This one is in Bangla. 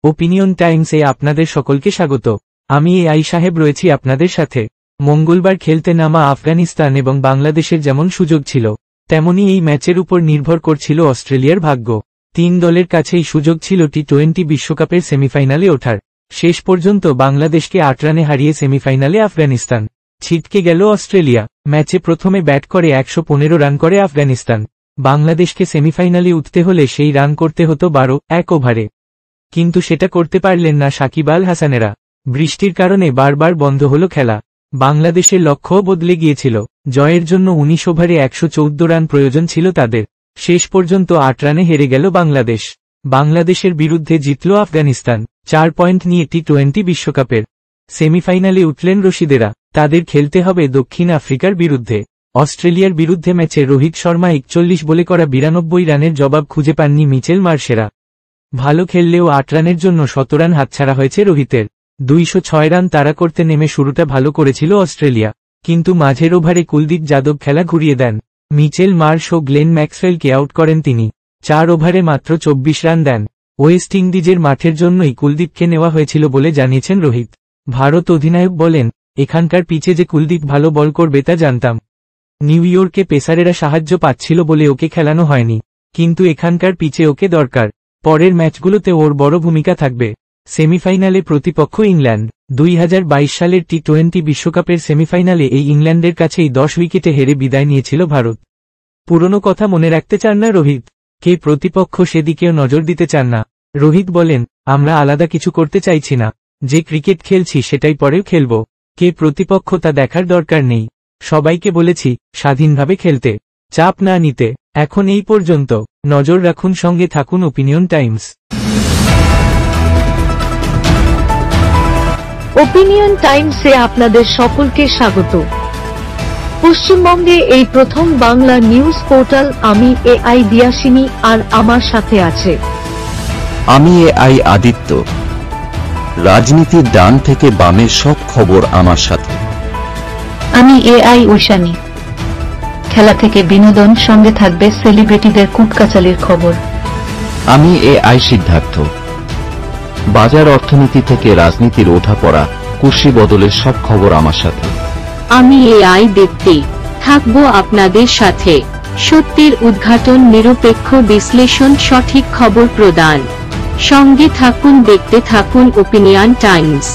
ওপিনিয়ন টাইমসে আপনাদের সকলকে স্বাগত। আমি এআই সাহেব রয়েছি আপনাদের সাথে। মঙ্গলবার খেলতে নামা আফগানিস্তান এবং বাংলাদেশের যেমন সুযোগ ছিল, তেমনি এই ম্যাচের উপর নির্ভর করছিল অস্ট্রেলিয়ার ভাগ্য। 3 দলের কাছেই সুযোগ ছিল টি-20 বিশ্বকাপের সেমিফাইনালে ওঠার। শেষ পর্যন্ত বাংলাদেশকে 8 রানে হারিয়ে সেমিফাইনালে আফগানিস্তান। ছিটকে গেল অস্ট্রেলিয়া। ম্যাচে প্রথমে ব্যাট করে 115 রান করে আফগানিস্তান। বাংলাদেশকে সেমিফাইনালে উঠতে হলে সেই রান করতে হতো 12 ওভারে, কিন্তু সেটা করতে পারলেন না সাকিব আল হাসানেরা। বৃষ্টির কারণে বারবার বন্ধ হল খেলা। বাংলাদেশের লক্ষ্যও বদলে গিয়েছিল। জয়ের জন্য 19 ওভারে 114 রান প্রয়োজন ছিল তাদের। শেষ পর্যন্ত 8 রানে হেরে গেল বাংলাদেশ। বাংলাদেশের বিরুদ্ধে জিতল আফগানিস্তান। 4 পয়েন্ট নিয়ে টি-20 বিশ্বকাপের সেমিফাইনালে উঠলেন রশিদেরা। তাদের খেলতে হবে দক্ষিণ আফ্রিকার বিরুদ্ধে। অস্ট্রেলিয়ার বিরুদ্ধে ম্যাচে রোহিত শর্মা 41 বলে করা 92 রানের জবাব খুঁজে পাননি মিচেল মার্শেরা। ভালো খেললেও 8 রানের জন্য 100 রান হাতছাড়া হয়েছে রোহিতের। 206 রান তাড়া করতে নেমে শুরুটা ভালো করেছিল অস্ট্রেলিয়া, কিন্তু মাঝের ওভারে কুলদীপ যাদব খেলা ঘুরিয়ে দেন। মিচেল মার্শ ও গ্লেন ম্যাক্সওয়েলকে আউট করেন তিনি। 4 ওভারে মাত্র 24 রান দেন। ওয়েস্ট ইন্ডিজের মাঠের জন্যই কুলদীপকে নেওয়া হয়েছিল বলে জানিয়েছেন রোহিত। ভারত অধিনায়ক বলেন, এখানকার পিচে যে কুলদীপ ভালো বল করবে তা জানতাম। নিউ ইয়র্কে পেসারেরা সাহায্য পাচ্ছিল বলে ওকে খেলানো হয়নি, কিন্তু এখানকার পিচে ওকে দরকার। পরের ম্যাচগুলোতে ওর বড় ভূমিকা থাকবে। সেমিফাইনালে প্রতিপক্ষ ইংল্যান্ড। 2022 সালের টি-20 বিশ্বকাপের সেমিফাইনালে এই ইংল্যান্ডের কাছেই 10 উইকেটে হেরে বিদায় নিয়েছিল ভারত। পুরনো কথা মনে রাখতে চান না রোহিত। কে প্রতিপক্ষ সেদিকেও নজর দিতে চান না। রোহিত বলেন, আমরা আলাদা কিছু করতে চাইছি না। যে ক্রিকেট খেলছি সেটাই পরেও খেলব। কে প্রতিপক্ষ তা দেখার দরকার নেই। সবাইকে বলেছি স্বাধীনভাবে খেলতে, চাপ না নিতে। এখন এই পর্যন্ত। নজর রাখুন, সঙ্গে থাকুন ওপিনিয়ন টাইমস। ওপিনিয়ন টাইমসে আপনাদের সকলকে স্বাগত। পশ্চিমবঙ্গে এই প্রথম বাংলা নিউজ পোর্টাল। আমি এআই দিয়াসিনী, আর আমার সাথে আছে আমি এআই আদিত্য। রাজনীতির ডান থেকে বামের সব খবর আমার সাথে। আমি এআই ঐশানী। খেলা থেকে বিনোদন, সঙ্গে থাকবে সেলিব্রিটিদের কুটকাচালির খবর। আমি এআই সিদ্ধার্থ। বাজার অর্থনীতি থেকে রাজনীতির ওঠাপড়া, কুর্সি বদলের সব খবর আমার সাথে। আমি এআই দীপ্তি, থাকবো আপনাদের সাথে। সত্যের উদ্ঘাটন, নিরপেক্ষ বিশ্লেষণ, সঠিক খবর প্রদান। সঙ্গে থাকুন, দেখতে থাকুন ওপিনিয়ন টাইমস।